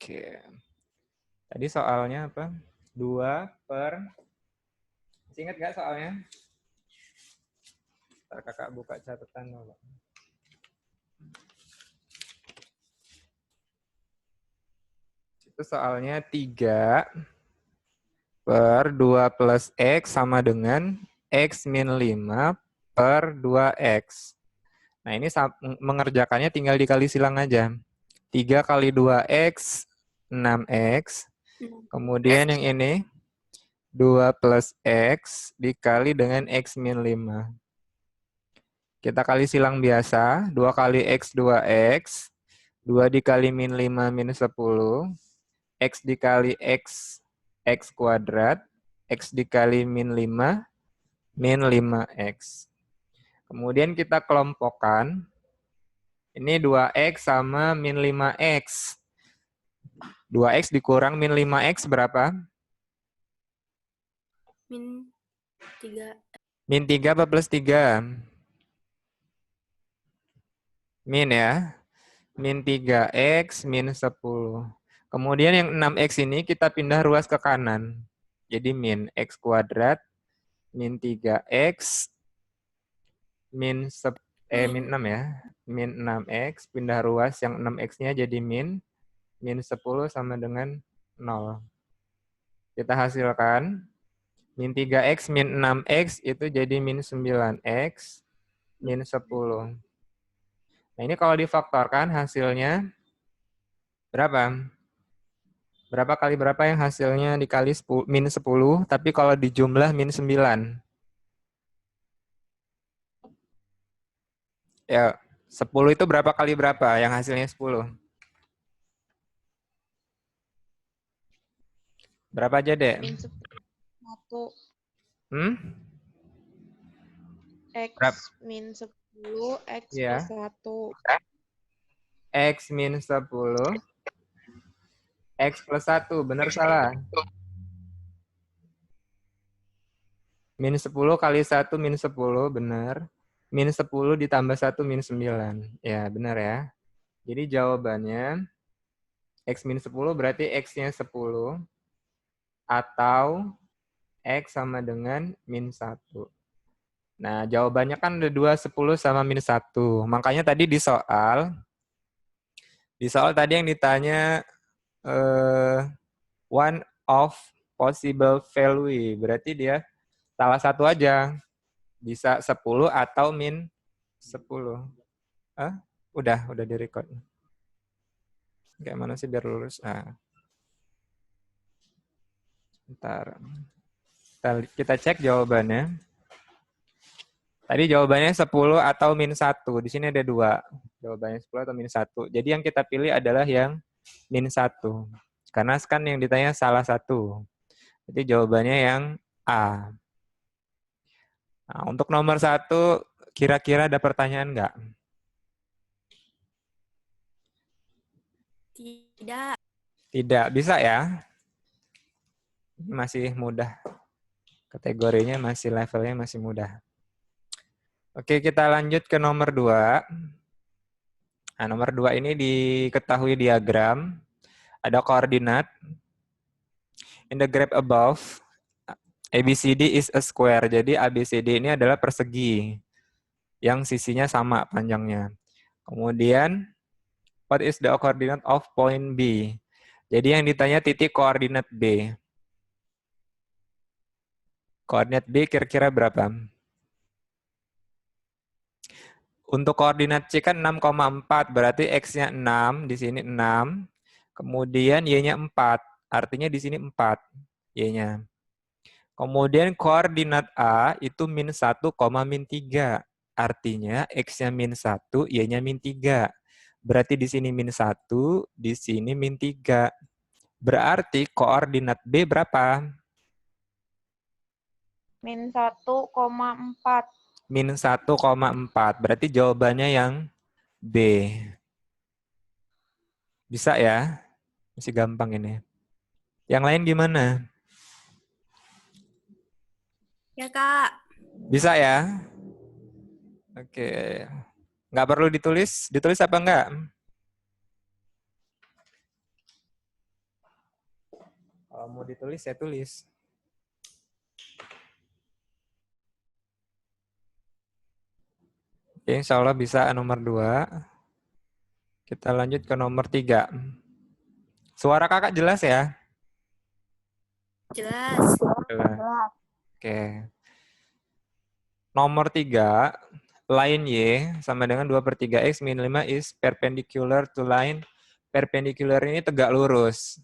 Oke. Tadi soalnya apa? 2 per... Masih ingat nggak soalnya? Ntar kakak buka catatan dulu. Itu soalnya 3 per 2 plus X sama dengan X min 5 per 2X. Nah, ini mengerjakannya tinggal dikali silang aja. 3 kali 2X, 6X. Kemudian yang ini, 2 plus X dikali dengan X min 5. Kita kali silang biasa, 2 kali X, 2X. 2 dikali min 5 minus 10. X dikali X, X kuadrat. X dikali min 5, min 5X. Kemudian kita kelompokkan. Ini 2X sama min 5X. 2X dikurang min 5X berapa? Min 3. Min 3 apa plus 3? Min ya. Min 3X min 10. Kemudian yang 6X ini kita pindah ruas ke kanan. Jadi min X kuadrat min 3X min 6 ya. Min 6X pindah ruas yang 6X-nya jadi min 10 sama dengan 0. Kita hasilkan min 3X min 6X itu jadi min 9X min 10. Nah, ini kalau difaktorkan hasilnya berapa? Berapa kali berapa yang hasilnya dikali 10, min 10, tapi kalau dijumlah min 9. Ya, 10 itu berapa kali berapa yang hasilnya 10? Berapa aja, Dek? Min 1. X Berapa? min 10, X Ya. plus 1. X min 10. X plus 1, benar salah? Min 10 kali 1 min 10, benar. Min 10 ditambah 1 min 9. Ya, benar ya. Jadi jawabannya X min 10 berarti X-nya 10 atau X sama dengan min 1. Nah, jawabannya kan ada 2, 10 sama min 1. Makanya tadi di soal tadi yang ditanya one of possible value. Berarti dia salah satu aja. Bisa 10 atau min 10. Udah di-record. Kayak mana sih biar lulus? Nah. Bentar. Kita cek jawabannya. Tadi jawabannya 10 atau min 1. Di sini ada 2. Jawabannya 10 atau min 1. Jadi yang kita pilih adalah yang min 1. Karena kan yang ditanya salah satu. Jadi jawabannya yang A. Nah, untuk nomor 1, kira-kira ada pertanyaan nggak? Tidak. Tidak. Bisa ya? Masih mudah. Kategorinya masih levelnya masih mudah. Oke, kita lanjut ke nomor 2. Nah, nomor 2 ini diketahui diagram. Ada koordinat. In the graph above, ABCD is a square. Jadi ABCD ini adalah persegi yang sisinya sama panjangnya. Kemudian, what is the coordinate of point B? Jadi yang ditanya titik koordinat B. Koordinat B kira-kira berapa? Untuk koordinat C kan 6,4, berarti X-nya 6, di sini 6. Kemudian Y-nya 4, artinya di sini 4 Y-nya. Kemudian koordinat A itu min 1, min 3. Artinya X-nya min 1, Y-nya min 3. Berarti di sini min 1, di sini min 3. Berarti koordinat B berapa? Min 1,4. Min 1,4. Berarti jawabannya yang B. Bisa ya? Masih gampang ini. Yang lain gimana? Ya, Kak. Bisa ya? Oke. Nggak perlu ditulis? Ditulis apa enggak? Kalau mau ditulis, saya tulis. Oke, insya Allah bisa nomor 2. Kita lanjut ke nomor 3. Suara kakak jelas ya? Jelas. Jelas. Oke. Nomor 3, line Y sama dengan 2/3 X min 5 is perpendicular to line. Perpendicular ini tegak lurus.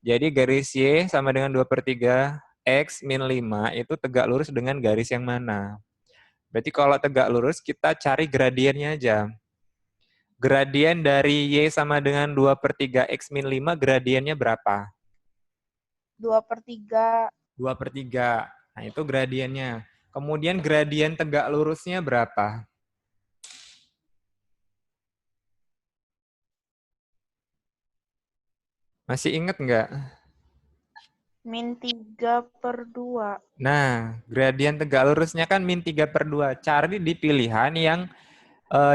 Jadi garis Y sama dengan 2/3 X min 5 itu tegak lurus dengan garis yang mana? Berarti kalau tegak lurus kita cari gradiennya aja. Gradien dari Y sama dengan 2/3 X min 5 gradiennya berapa? 2/3. 2/3. Nah itu gradiennya. Kemudian gradien tegak lurusnya berapa? Masih inget nggak? Min 3/2. Nah, gradien tegak lurusnya kan min 3/2. Cari di pilihan yang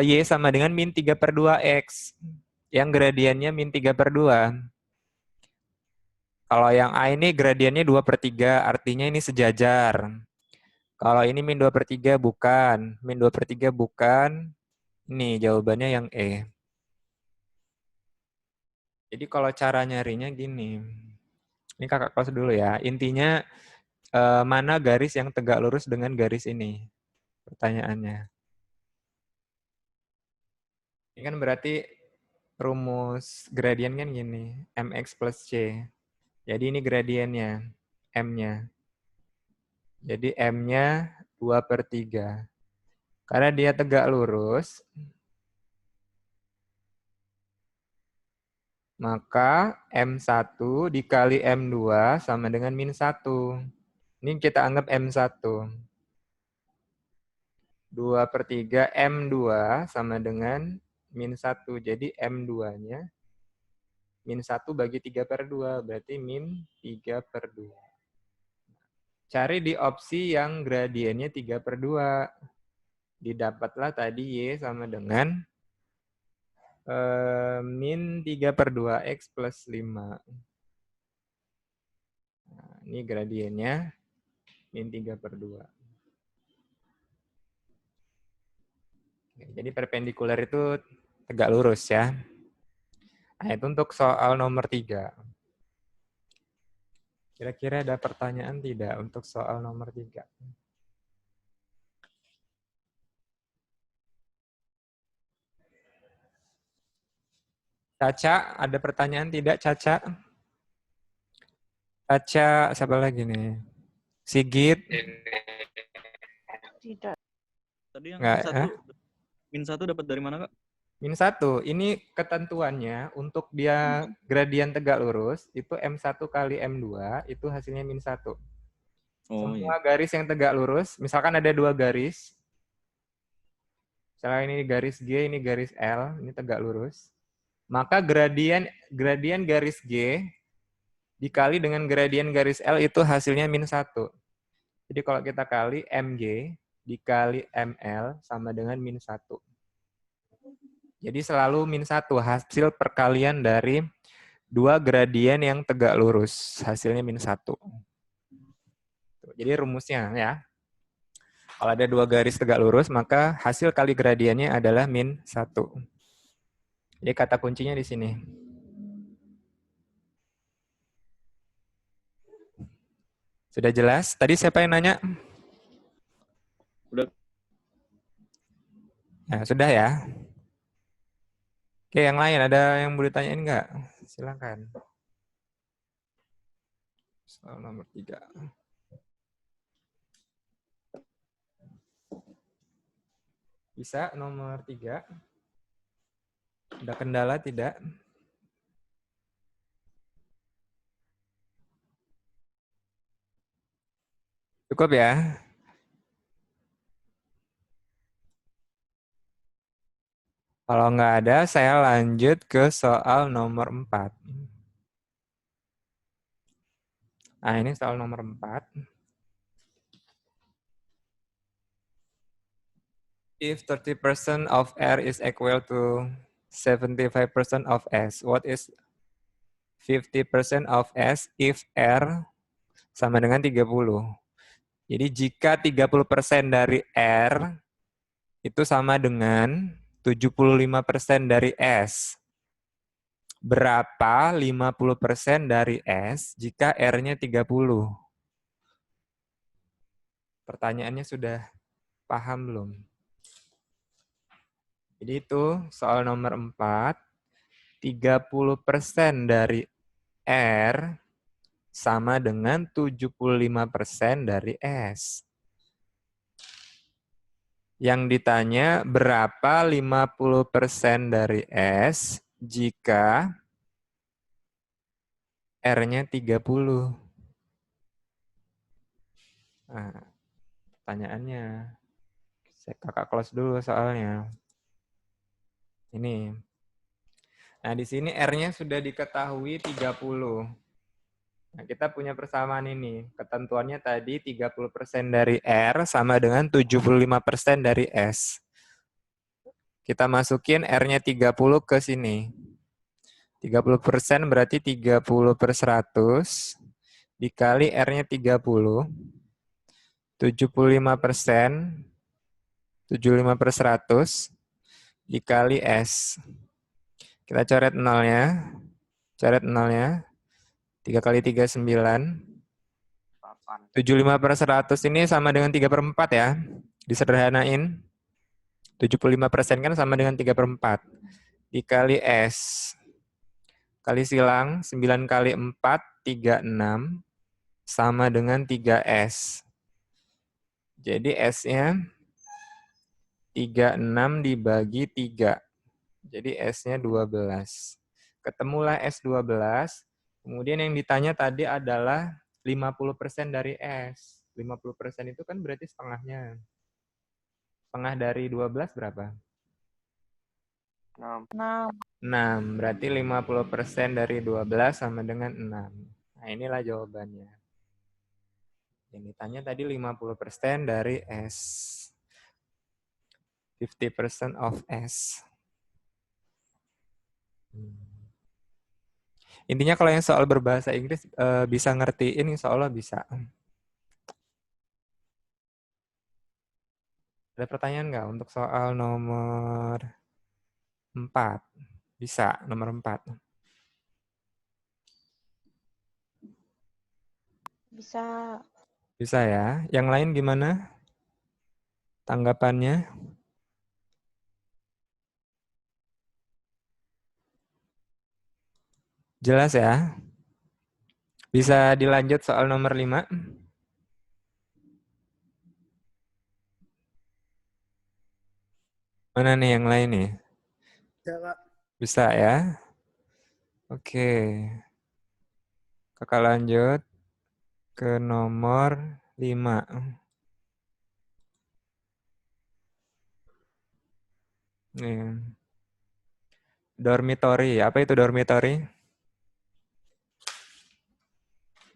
Y sama dengan min 3/2X. Yang gradiennya min 3/2. Kalau yang A ini gradiennya 2/3, artinya ini sejajar. Kalau ini min 2/3 bukan. Min 2/3 bukan. Ini jawabannya yang E. Jadi kalau cara nyarinya gini. Ini kakak kelas dulu ya. Intinya mana garis yang tegak lurus dengan garis ini? Pertanyaannya. Ini kan berarti rumus gradien kan gini. Mx plus C. Jadi ini gradiennya. M-nya. Jadi M-nya 2/3. Karena dia tegak lurus, maka M1 dikali M2 sama dengan min 1. Ini kita anggap M1. 2/3 M2 sama dengan min 1. Jadi M2-nya min 1 bagi 3/2. Berarti min 3/2. Cari di opsi yang gradiennya 3/2. Didapatlah tadi Y sama dengan min 3/2X plus 5. Nah, ini gradiennya min 3/2. Jadi perpendikular itu tegak lurus ya. Nah, itu untuk soal nomor 3. Kira-kira ada pertanyaan tidak untuk soal nomor 3? Caca, ada pertanyaan tidak Caca? Caca, siapa lagi nih? Sigit? Tidak. Tadi yang Nggak, min 1 dapat dari mana, Kak? Min 1, ini ketentuannya untuk dia gradien tegak lurus, itu M1 kali M2, itu hasilnya min 1. Oh, Semua iya. garis yang tegak lurus, misalkan ada 2 garis, misalnya ini garis G, ini garis L, ini tegak lurus, maka gradien garis G dikali dengan gradien garis L itu hasilnya min 1. Jadi kalau kita kali MG dikali ML sama dengan min 1. Jadi selalu min 1 hasil perkalian dari 2 gradien yang tegak lurus. Hasilnya min 1. Jadi rumusnya ya. Kalau ada 2 garis tegak lurus, maka hasil kali gradiennya adalah min 1. Jadi kata kuncinya di sini. Sudah jelas? Tadi siapa yang nanya? Udah. Nah, sudah ya. Oke, yang lain ada yang mau ditanyain nggak? Silakan. Soal nomor 3. Bisa nomor 3? Ada kendala tidak? Cukup ya? Kalau nggak ada, saya lanjut ke soal nomor 4. Nah, ini soal nomor 4. If 30% of R is equal to 75% of S, what is 50% of S if R sama dengan 30. Jadi jika 30% dari R itu sama dengan 75% dari S. Berapa 50% dari S jika R-nya 30? Pertanyaannya sudah paham belum? Jadi itu soal nomor 4. 30% dari R sama dengan 75% dari S. Yang ditanya berapa 50% dari S jika R-nya 30. Nah, pertanyaannya. Kakak close dulu soalnya. Ini. Nah, di sini R-nya sudah diketahui 30. Nah, kita punya persamaan ini. Ketentuannya tadi 30% dari R sama dengan 75% dari S. Kita masukin R-nya 30 ke sini. 30% berarti 30 per 100 dikali R-nya 30. 75%, 75 per 100 dikali S. Kita coret nolnya. Coret nolnya. 3 kali 3, 9. 75 per 100 ini sama dengan 3 per 4 ya. Disederhanain. 75% kan sama dengan 3 per 4. Dikali S. Kali silang, 9 kali 4, 36. Sama dengan 3S. Jadi S-nya 36 dibagi 3. Jadi S-nya 12. Ketemulah S12. Kemudian yang ditanya tadi adalah 50% dari S. 50% itu kan berarti setengahnya. Setengah dari 12 berapa? 6. 6. Berarti 50% dari 12 sama dengan 6. Nah, inilah jawabannya. Yang ditanya tadi 50% dari S. 50% of S. Intinya kalau yang soal berbahasa Inggris bisa ngertiin, insya Allah bisa. Ada pertanyaan nggak untuk soal nomor 4? Bisa, nomor 4. Bisa. Bisa ya. Yang lain gimana tanggapannya? Jelas ya? Bisa dilanjut soal nomor 5? Mana nih yang lain nih? Bisa ya? Oke. Kakak lanjut ke nomor 5. Nih. Dormitory. Apa itu dormitory?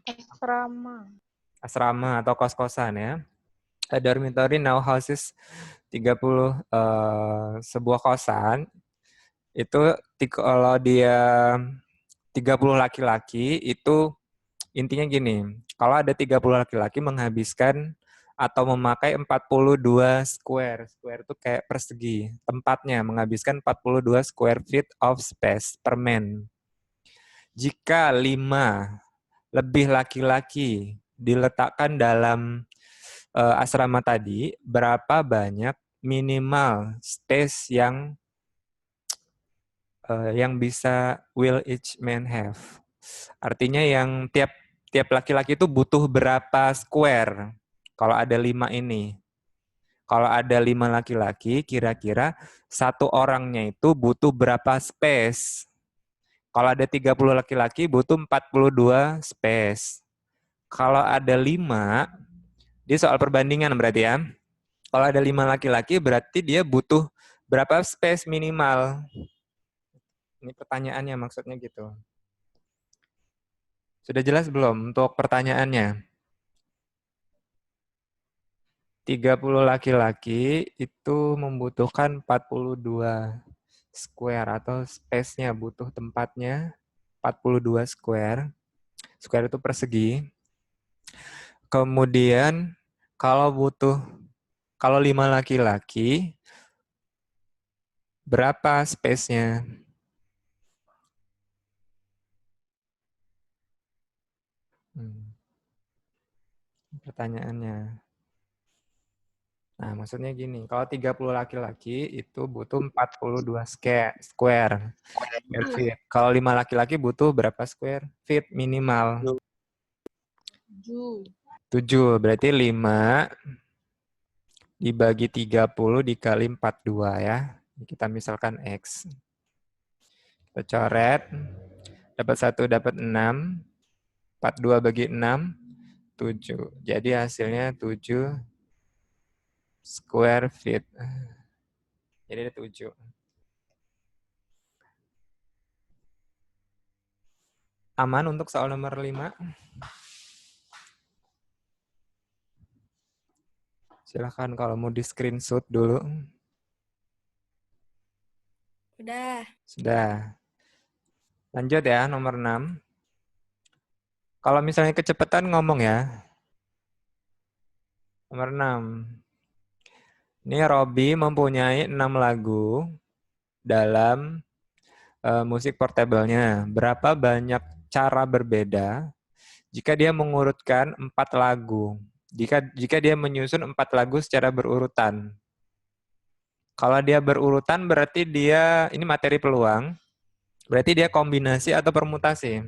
Asrama. Asrama atau kos-kosan ya. A dormitory now houses 30 sebuah kosan. Itu kalau dia 30 laki-laki itu intinya gini. Kalau ada 30 laki-laki menghabiskan atau memakai 42 square. Square itu kayak persegi. Tempatnya menghabiskan 42 square feet of space per man. Jika 5 lebih laki-laki diletakkan dalam asrama tadi, berapa banyak minimal space yang bisa will each man have? Artinya yang tiap laki-laki itu butuh berapa square? Kalau ada 5 ini. Kalau ada 5 laki-laki, kira-kira satu orangnya itu butuh berapa space? Kalau ada 30 laki-laki, butuh 42 space. Kalau ada 5, dia soal perbandingan berarti ya. Kalau ada 5 laki-laki, berarti dia butuh berapa space minimal? Ini pertanyaannya maksudnya gitu. Sudah jelas belum untuk pertanyaannya? 30 laki-laki itu membutuhkan 42 square atau space-nya, butuh tempatnya 42 square. Square itu persegi. Kemudian kalau 5 laki-laki, berapa space-nya? Pertanyaannya. Nah, maksudnya gini, kalau 30 laki-laki itu butuh 42 square feet. Kalau 5 laki-laki butuh berapa square feet minimal? 7. Berarti 5 dibagi 30 dikali 42 ya. Kita misalkan X. Kita coret. Dapat 1, dapat 6. 42 bagi 6, 7. Jadi hasilnya 7 square feet. Jadi ada 7. Aman untuk soal nomor 5? Silahkan kalau mau di screenshot dulu. Sudah. Lanjut ya, nomor 6. Kalau misalnya kecepatan ngomong ya. Nomor 6. Ini Robby mempunyai 6 lagu dalam musik portable-nya. Berapa banyak cara berbeda jika dia mengurutkan 4 lagu? Jika dia menyusun 4 lagu secara berurutan. Kalau dia berurutan berarti dia, ini materi peluang, berarti dia kombinasi atau permutasi.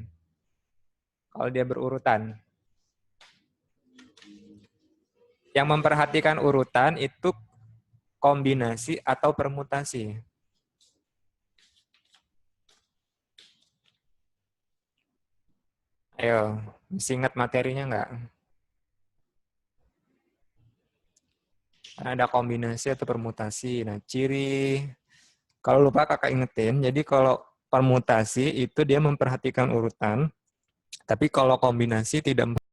Kalau dia berurutan. Yang memperhatikan urutan itu kombinasi atau permutasi. Ayo, masih ingat materinya nggak? Ada kombinasi atau permutasi. Nah, ciri, kalau lupa kakak ingetin, jadi kalau permutasi itu dia memperhatikan urutan, tapi kalau kombinasi tidak